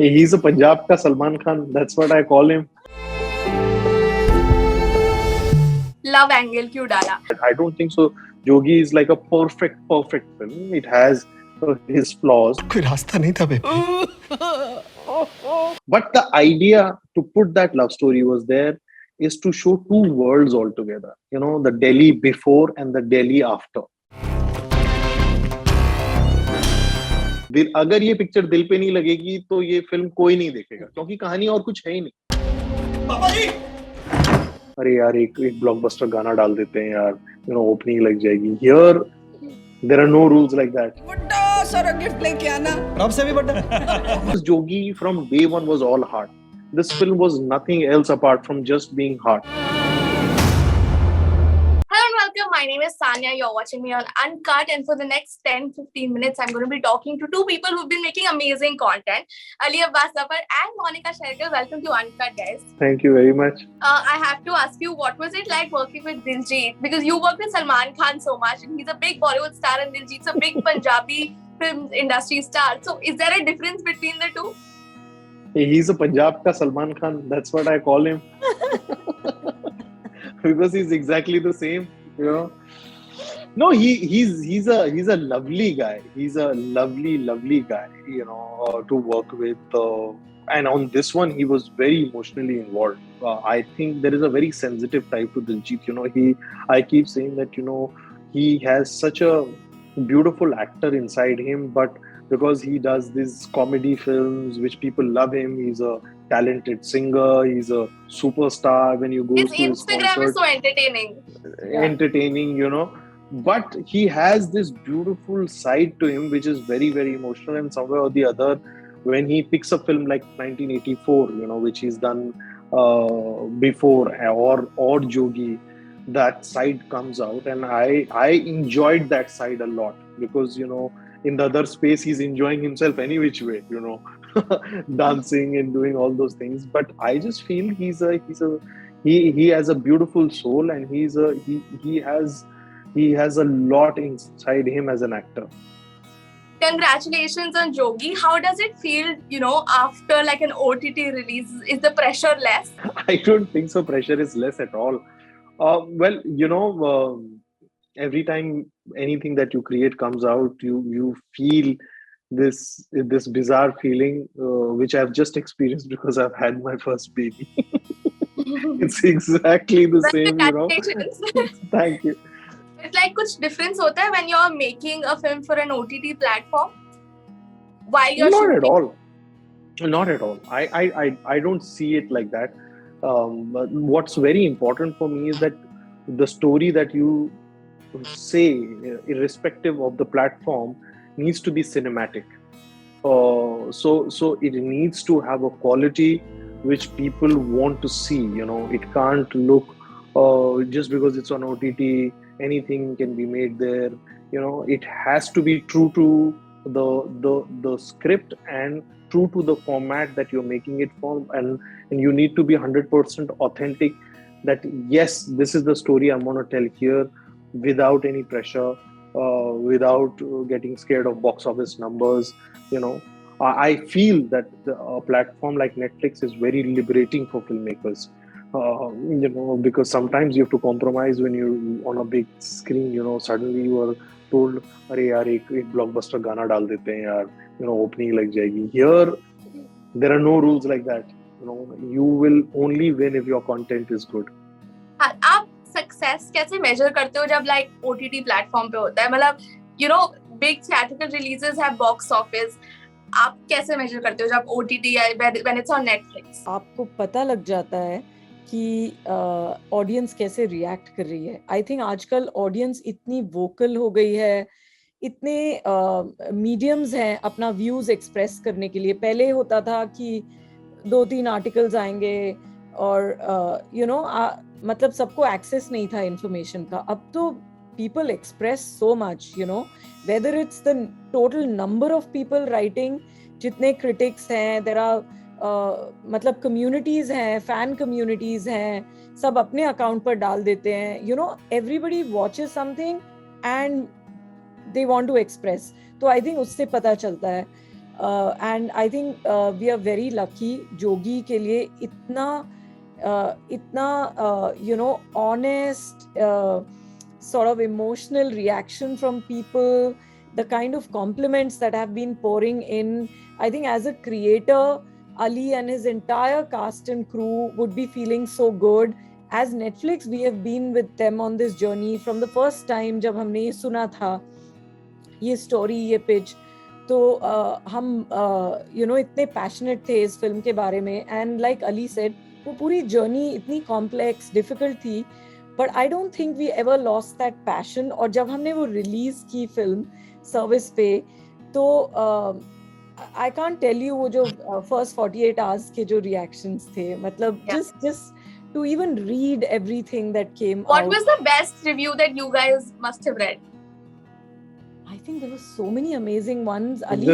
He's a Punjab ka Salman Khan. That's what I call him. Love angle क्यों डाला? I don't think so. Jogi is like a perfect film. It has his flaws. कोई रास्ता नहीं था baby. But the idea to put that love story was there is to show two worlds altogether. You know, the Delhi before and the Delhi after. अगर ये picture दिल पे नहीं लगेगी तो ये फिल्म कोई नहीं देखेगा क्योंकि कहानी और कुछ है ही नहीं. पापा जी, अरे यार एक ब्लॉकबस्टर गाना डाल देते हैं यार, यू नो ओपनिंग लग जाएगी. Here there are no rules like that. बड़ा सारा गिफ्ट लेके आना, रब से भी बड़ा. Jogi from day one was all heart. This film was nothing else apart from just being heart. Hello and welcome. My name is Sanya. You're watching me on Uncut, and for the next 10-15 minutes, I'm going to be talking to two people who've been making amazing content. Abbas Zafar and Monika Shergill. Welcome to Uncut, guys. Thank you very much. I have to ask you, what was it like working with Diljit? Because you work with Salman Khan so much, and he's a big Bollywood star, and Diljit's a big Punjabi film industry star. So, is there a difference between the two? He's a Punjab ka Salman Khan. That's what I call him. Because he's exactly the same, you know. No, he's a lovely guy. He's a lovely guy, you know, to work with. And on this one, he was very emotionally involved. I think there is a very sensitive type to Diljit. You know, I keep saying that, you know, he has such a beautiful actor inside him, but because he does these comedy films, which people love him, he's a talented singer, he's a superstar. When you go His to his Instagram concert, is so entertaining. entertaining, you know. But he has this beautiful side to him, which is very, very emotional. And somewhere or the other, when he picks a film like 1984, you know, which he's done before, or Jogi, that side comes out, and I enjoyed that side a lot because, you know, in the other space he's enjoying himself any which way, you know, dancing and doing all those things. But I just feel he has a beautiful soul, and he has a lot inside him as an actor. Congratulations on Jogi. How does it feel, you know, after like an OTT release? Is the pressure less? I don't think so. Pressure is less at all. Well, you know, every time anything that you create comes out, you feel this bizarre feeling, which I've just experienced because I've had my first baby. It's exactly the same, you know. Thank you. It's like कुछ difference होता है when you're making a film for an OTT platform while you're Not shooting? at all. Not at all. I don't see it like that. But what's very important for me is that the story that you say, irrespective of the platform, needs to be cinematic. So it needs to have a quality which people want to see. You know, it can't look just because it's on OTT, anything can be made there. You know, it has to be true to the script and true to the format that you're making it for, and you need to be 100% authentic. That yes, this is the story I'm going to tell here, without any pressure, without getting scared of box office numbers. You know, I feel that a platform like Netflix is very liberating for filmmakers. You know, because sometimes you have to compromise when you're on a big screen. You know, suddenly you are told, "अरे यार एक blockbuster गाना डाल देते हैं यार, you know, opening लग जाएगी." Here, there are no rules like that. You know, you will only win if your content is good. आप सक्सेस कैसे मेजर करते हो जब लाइक OTT प्लेटफॉर्म पे होता है? मतलब you know big theatrical releases have box office. आप कैसे मेजर करते हो जब OTT या व्हेन इट्स ऑन नेटफ्लिक्स? आपको पता लग जाता है कि ऑडियंस कैसे रिएक्ट कर रही है. आई थिंक आजकल ऑडियंस इतनी वोकल हो गई है, इतने मीडियम्स हैं अपना व्यूज एक्सप्रेस करने के लिए. पहले होता था कि 2-3 आर्टिकल्स आएंगे और यू नो मतलब सबको एक्सेस नहीं था इंफॉर्मेशन का. अब तो people express so much, you know, whether it's the total number of people writing, जितने क्रिटिक्स हैं, देयर आर मतलब कम्युनिटीज हैं, फैन कम्युनिटीज हैं, सब अपने अकाउंट पर डाल देते हैं. You know, everybody watches something and they want to express. तो आई थिंक उससे पता चलता है. and I think we are very lucky. Jogi के लिए इतना honest sort of emotional reaction from people, the kind of compliments that have been pouring in. I think as a creator, Ali and his entire cast and crew would be feeling so good. As Netflix, we have been with them on this journey from the first time जब हमने ये सुना था, ये story, ये pitch, तो हम इतने passionate थे इस film के बारे में. And like Ali said, वो पूरी journey इतनी complex, difficult थी, but I don't think we ever lost that passion. और जब हमने वो release की film service पे, तो I can't tell you वो जो first 48 hours के जो reactions थे, मतलब just to even read everything that came out. What was the best review that you guys must have read? I think there were so many amazing ones. Ali,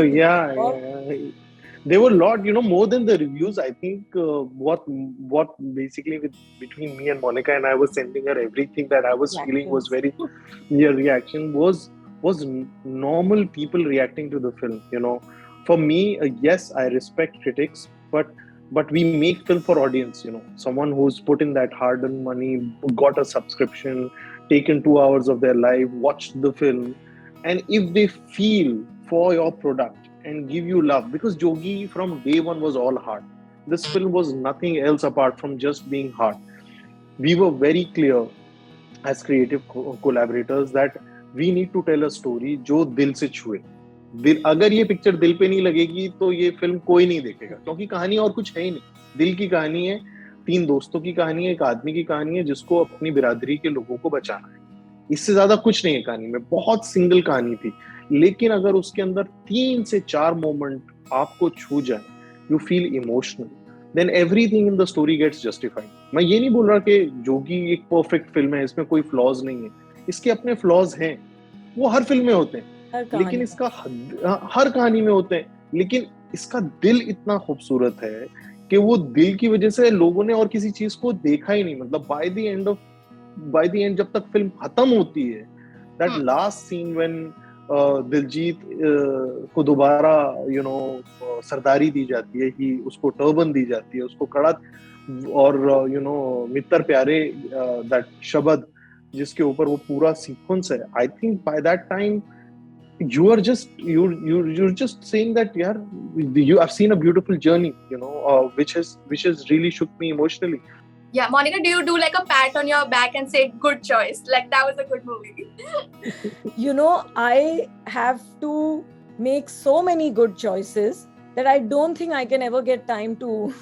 there were a lot, more than the reviews. I think what basically between me and Monika, and I was sending her everything that I was feeling was very reaction was normal people reacting to the film. For me, yes, I respect critics, but we make film for audience. Someone who's put in that hard-earned money, got a subscription, taken 2 hours of their life, watched the film. And if they feel for your product and give you love, because Jogi from day one was all heart. This film was nothing else apart from just being heart. We were very clear as creative collaborators that we need to tell a story जो दिल से छुए. अगर ये picture दिल पे नहीं लगेगी तो ये फिल्म कोई नहीं देखेगा, क्योंकि कहानी और कुछ है ही नहीं. दिल की कहानी है, 3 दोस्तों की कहानी है, एक आदमी की कहानी है जिसको अपनी बिरादरी के लोगों को बचाना है. इससे ज्यादा कुछ नहीं है कहानी में. बहुत सिंगल कहानी थी, लेकिन अगर उसके अंदर 3 से 4 मोमेंट आपको छू जाए, you feel emotional, then everything in the story gets justified. मैं ये नहीं बोल रहा कि जोगी एक परफेक्ट फिल्म है, इसमें कोई फ्लॉज नहीं है. इसके अपने फ्लॉज हैं, वो हर फिल्म में होते हैं, लेकिन इसका हर कहानी में होते हैं. लेकिन इसका दिल इतना खूबसूरत है कि वो दिल की वजह से लोगों ने और किसी चीज को देखा ही नहीं. मतलब बाय द एंड जब तक फिल्म खत्म होती है, that last scene when Diljit को दोबारा सरदारी दी जाती है, ही उसको टर्बन दी जाती है, उसको कड़ा, और मित्र प्यारे दैट शब्द जिसके ऊपर वो पूरा सीक्वेंस है. I think by that time you're just saying that you have seen a beautiful journey, which has really shook me emotionally. Yeah, Monika, do you do like a pat on your back and say good choice, like that was a good movie? I have to make so many good choices that I don't think I can ever get time to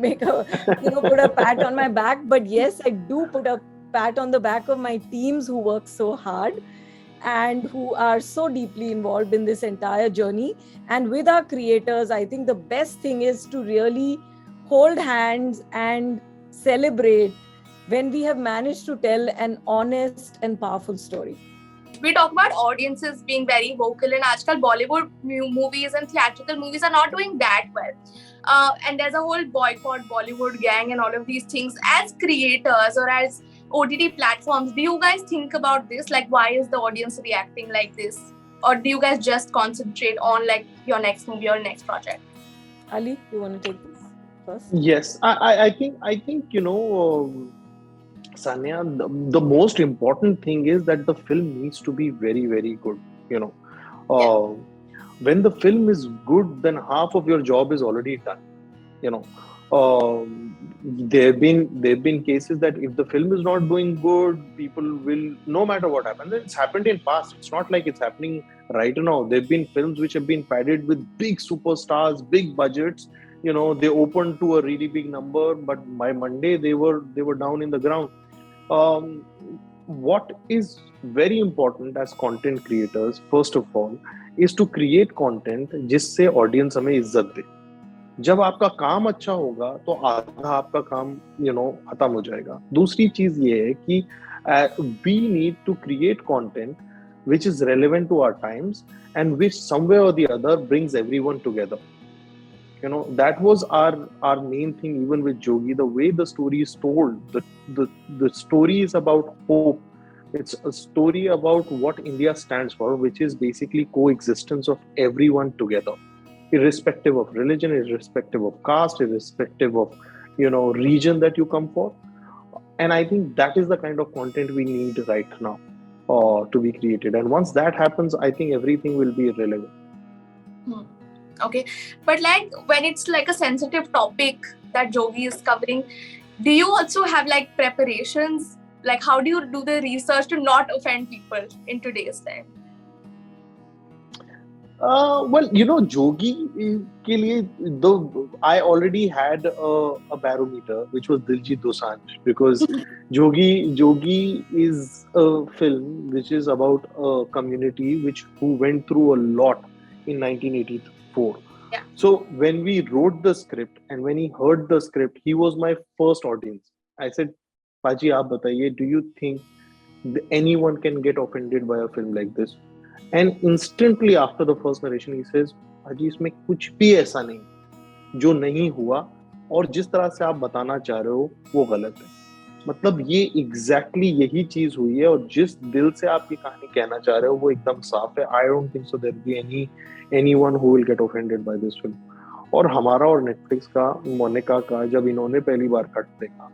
make put a pat on my back. But yes, I do put a pat on the back of my teams who work so hard and who are so deeply involved in this entire journey. And with our creators, I think the best thing is to really hold hands and celebrate when we have managed to tell an honest and powerful story. We talk about audiences being very vocal, and aajkal Bollywood movies and theatrical movies are not doing that well. And there's a whole boycott Bollywood gang and all of these things. As creators or as OTT platforms, do you guys think about this? Like, why is the audience reacting like this? Or do you guys just concentrate on like your next movie or next project? Ali, you want to take this first? Yes, I think Sanya, the most important thing is that the film needs to be very, very good. When the film is good, then half of your job is already done. There have been cases that if the film is not doing good, people will, no matter what happens. It's happened in past. It's not like it's happening right now. There have been films which have been padded with big superstars, big budgets. They opened to a really big number, but by Monday they were down in the ground. What is very important as content creators, first of all, is to create content जिससे audience हमें इज्जत दे. जब आपका काम अच्छा होगा तो आधा आपका काम खत्म हो जाएगा. दूसरी चीज ये है कि we need to create content which is relevant to our times and which somewhere or the other brings everyone together. That was our main thing. Even with Jogi, the way the story is told, the story is about hope. It's a story about what India stands for, which is basically coexistence of everyone together. irrespective of religion, irrespective of caste, irrespective of region that you come for. And I think that is the kind of content we need right now to be created. And once that happens, I think everything will be irrelevant. Okay, but like when it's like a sensitive topic that Jogi is covering, do you also have like preparations? Like how do you do the research to not offend people in today's time? Well, Jogi ke liye, though I already had a barometer, which was Diljit Dosanjh, because Jogi is a film which is about a community who went through a lot in 1984. Yeah. So when we wrote the script and when he heard the script, he was my first audience. I said, Paji, aap bataiye, do you think anyone can get offended by a film like this? And instantly after the first narration, he says, Paji, इसमें कुछ भी ऐसा नहीं जो नहीं हुआ और जिस तरह से आप बताना चाह रहे हो वो गलत है. मतलब ये एग्जैक्टली यही चीज हुई है और जिस दिल से आप ये कहानी कहना चाह रहे हो वो एकदम साफ है. I don't think so there be anyone who will get offended by this film. और हमारा और नेटफ्लिक्स का, मोनिका का, जब इन्होंने पहली बार कट देखा,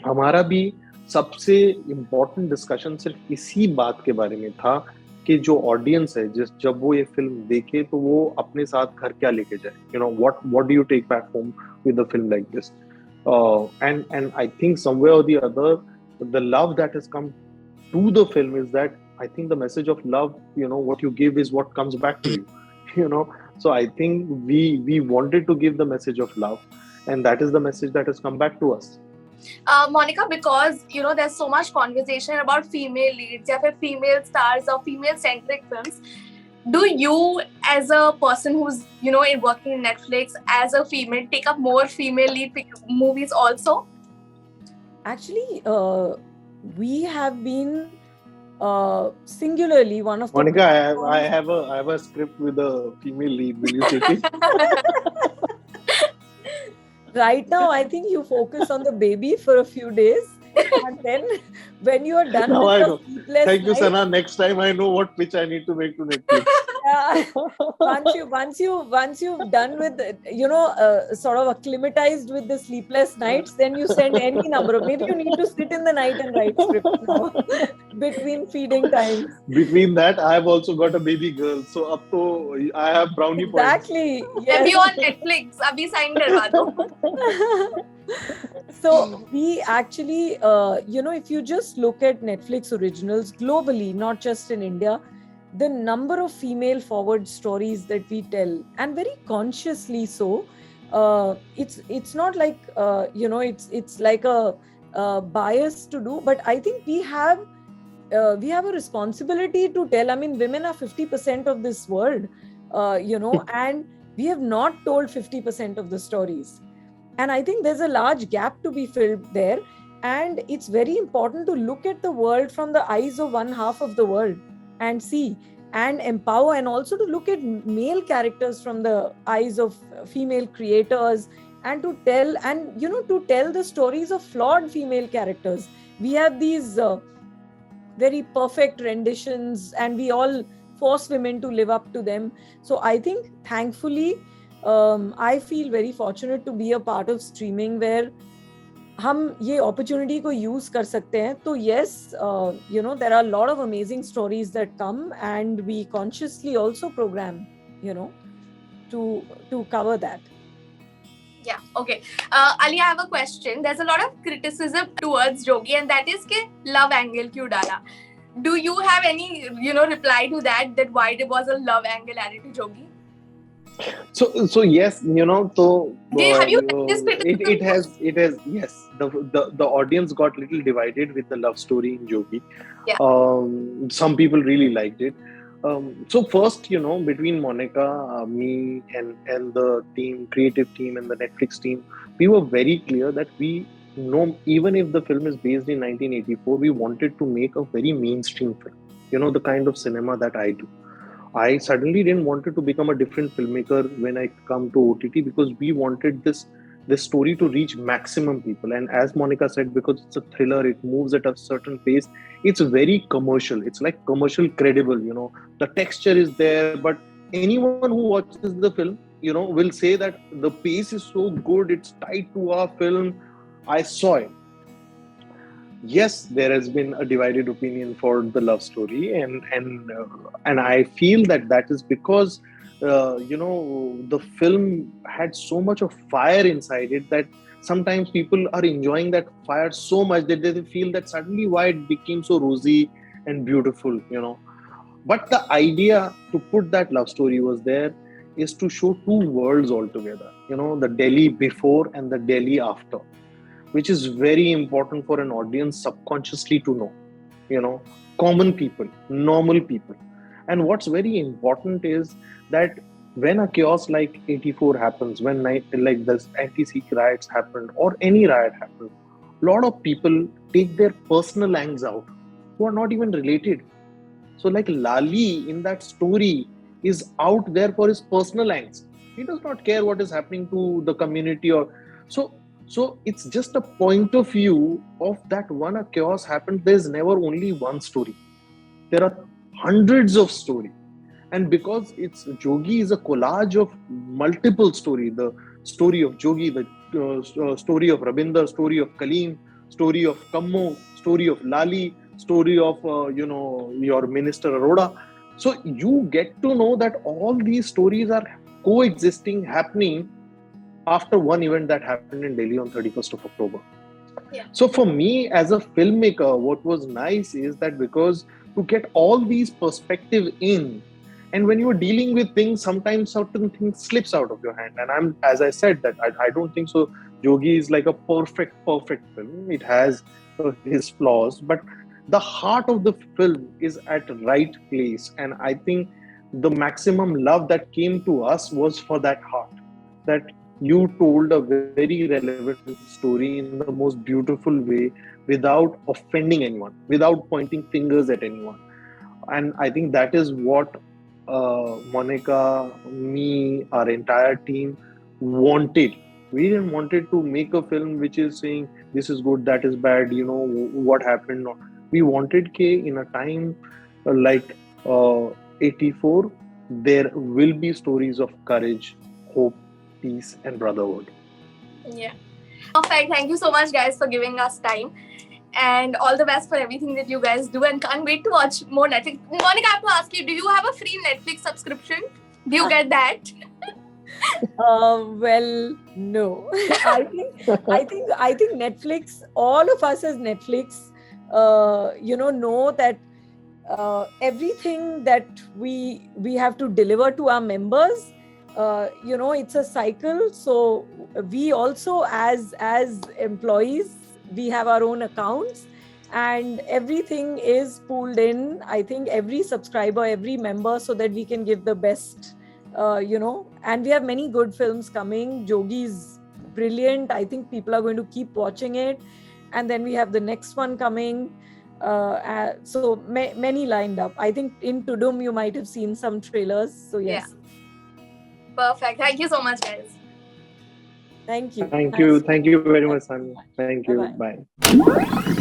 हमारा भी सबसे इम्पोर्टेंट डिस्कशन सिर्फ इसी बात के बारे में था कि जो ऑडियंस है जब वो ये फिल्म देखे तो वो अपने साथ घर क्या लेके जाए. What do you take back home with a film like this. And I think somewhere or the other, the love that has come to the film is that I think the message of love, what you give is what comes back to you. So I think we wanted to give the message of love, and that is the message that has come back to us. Monika, because there's so much conversation about female leads, या फिर female stars or female-centric films. Do you, as a person who's working in Netflix as a female, take up more female lead movies also? Actually, we have been singularly one of Monika, I have a script with a female lead. Will you take it? Right now, I think you focus on the baby for a few days, and then when you are done Now with I the know. sleepless Thank you, night, Sana. Next time I know what pitch I need to make to Netflix. once you've done with sort of acclimatized with the sleepless nights, then you send any number of. Maybe you need to sit in the night and write scripts now between feeding times. Between that, I have also got a baby girl, so up to I have brownie points. Exactly. Maybe Yes. on Netflix. अभी sign करवा दो. So we actually, if you just look at Netflix originals globally, not just in India, the number of female forward stories that we tell, and very consciously so, it's not like it's like a bias to do, but I think we have a responsibility to tell. I mean, women are 50% of this world, and we have not told 50% of the stories. And I think there's a large gap to be filled there. And it's very important to look at the world from the eyes of one half of the world and see and empower, and also to look at male characters from the eyes of female creators, and to tell the stories of flawed female characters. We have these very perfect renditions and we all force women to live up to them. So I think thankfully I feel very fortunate to be a part of streaming where हम ये opportunity को use कर सकते हैं. तो yes, there are a lot of amazing stories that come, and we consciously also program, to cover that. Yeah, okay. Ali, I have a question. There's a lot of criticism towards Jogi, and that is कि love angle क्यों डाला? Do you have any, reply to that why there was a love angle added to Jogi? So yes, so Have you read this criticism? it has yes, the audience got little divided with the love story in Jogi. Yeah. Some people really liked it. So first, between Monika, me, and the creative team, and the Netflix team, we were very clear that we know, even if the film is based in 1984, we wanted to make a very mainstream film. The kind of cinema that I do. I suddenly didn't want to become a different filmmaker when I come to OTT, because we wanted this story to reach maximum people. And as Monika said, because it's a thriller, it moves at a certain pace. It's very commercial. It's like commercial credible. The texture is there, but anyone who watches the film, will say that the pace is so good, it's tied to our film. I saw it. Yes, there has been a divided opinion for the love story, and I feel that is because the film had so much of fire inside it that sometimes people are enjoying that fire so much that they feel that suddenly why it became so rosy and beautiful. But the idea to put that love story was there is to show two worlds altogether. The Delhi before and the Delhi after, which is very important for an audience subconsciously to know. Common people, normal people. And what's very important is that when a chaos like 84 happens, when like this anti-Sikh riots happened or any riot happened, a lot of people take their personal angs out who are not even related. So like Lali in that story is out there for his personal angst. He does not care what is happening to the community or so it's just a point of view of that when a chaos happened, there's never only one story. There are hundreds of stories. And because it's Jogi is a collage of multiple stories. The story of Jogi, the story of Rabinder, story of Kaleem, story of Kammo, story of Lali, story of your minister Arora. So you get to know that all these stories are coexisting, happening after one event that happened in Delhi on 31st of October. Yeah. So for me as a filmmaker, what was nice is that because to get all these perspective in, and when you're dealing with things, sometimes certain things slips out of your hand. And as I said, that I don't think so. Jogi is like a perfect film. It has his flaws, but the heart of the film is at right place. And I think the maximum love that came to us was for that heart. That you told a very relevant story in the most beautiful way without offending anyone, without pointing fingers at anyone. And I think that is what Monika, me, our entire team wanted. We didn't wanted to make a film which is saying this is good, that is bad, what happened. No. We wanted in a time like 84, there will be stories of courage, hope, peace and brotherhood. Yeah. Perfect. Thank you so much, guys, for giving us time. And all the best for everything that you guys do. And can't wait to watch more Netflix. Monika, I have to ask you, do you have a free Netflix subscription? Do you get that? Well, no. I think Netflix, all of us as Netflix, know that everything that we have to deliver to our members, it's a cycle. So we also as employees, we have our own accounts and everything is pooled in. I think every subscriber, every member, so that we can give the best, and we have many good films coming. Jogi is brilliant. I think people are going to keep watching it. And then we have the next one coming. So many lined up. I think in Tudum, you might have seen some trailers. So yes. Yeah. Perfect. Thank you so much, guys. Thank you. Thank you very much, Sami. Thank you. Bye-bye. Bye.